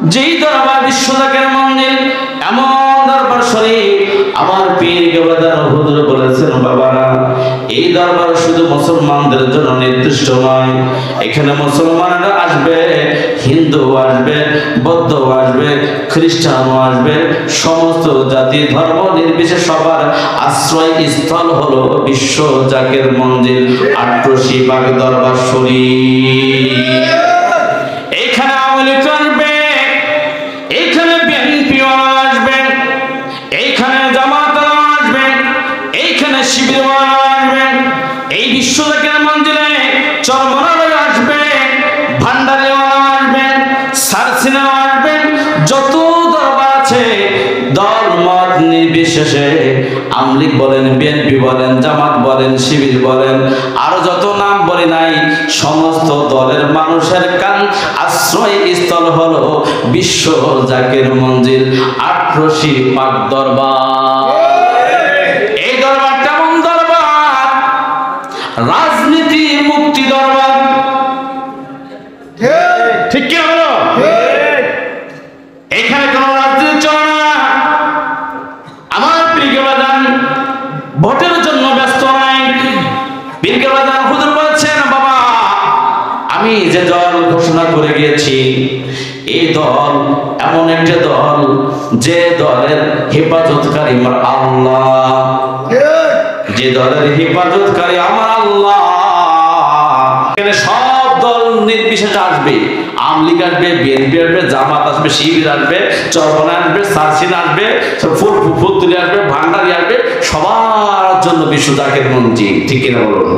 যেই দরবার বিশ্ব জাকের মন্দির, এমন দরবার শরীফ আমার পীর কেবলাদার হুজুর বলেছেন, বাবারা এই দরবার শুধু মুসলমানদের জন্য নির্দিষ্ট নয়। এখানে মুসলমানরা আসবে, হিন্দু আসবে, বৌদ্ধ আসবে, খ্রিস্টানও আসবে, সমস্ত জাতি ধর্ম নির্বিশেষে সবার আশ্রয় স্থল হলো বিশ্ব জাকের মন্দির ৮৮ বাগ দরবার শরীফ। এখানে আমলি করবে, এইখানে বিএনপি আসবে, এইখানে জামাত আসবে, এইখানে শিবির আসবে, এই বিশ্ব জাকের মন্দিরে চরমনারা আসবে, ভান্ডারি আসবে, সারসিনা আসবে, যত দরবার আছে দল মত নির্বিশেষে, আমলিগ বলেন, বিএনপি বলেন, জামাত বলেন, শিবির বলেন, আরো যত নাম বলি নাই, সমস্ত দলের মানুষের কান আশ্রয় স্থল হলো বিশ্ব জাকের মন্দির ৮৮ পাক দরবার। এই দরবারটা এমন দরবার, রাজনীতি মুক্তি দরবার। ঠিক কি হলো? এখানে কোন রাজনীতি চলে না। আমার পীরকেবলাদান ভোটের জন্য ব্যস্ত নাই। পীরকেবলাদান হুজুর বলছেন, বাবা আমি যে দল ঘোষণা করে গিয়েছি, এই দল এমন একটা দল যে দলের হেফাজতকারী আমার আল্লাহ, যে দলের হেফাজতকারী আমার আল্লাহ। এখানে সব দল নির্বিশেষে আসবে, আমলিগ আসবে, বিএনপি আসবে, জামাত আসবে, শিবির আসবে, চরমনা আসবে, সারসিনা আসবে, ফুলতুলি আসবে, ভান্ডারি আসবে, সবার জন্য বিশ্ব জাকের মন্দির। ঠিক কিনা বলুন?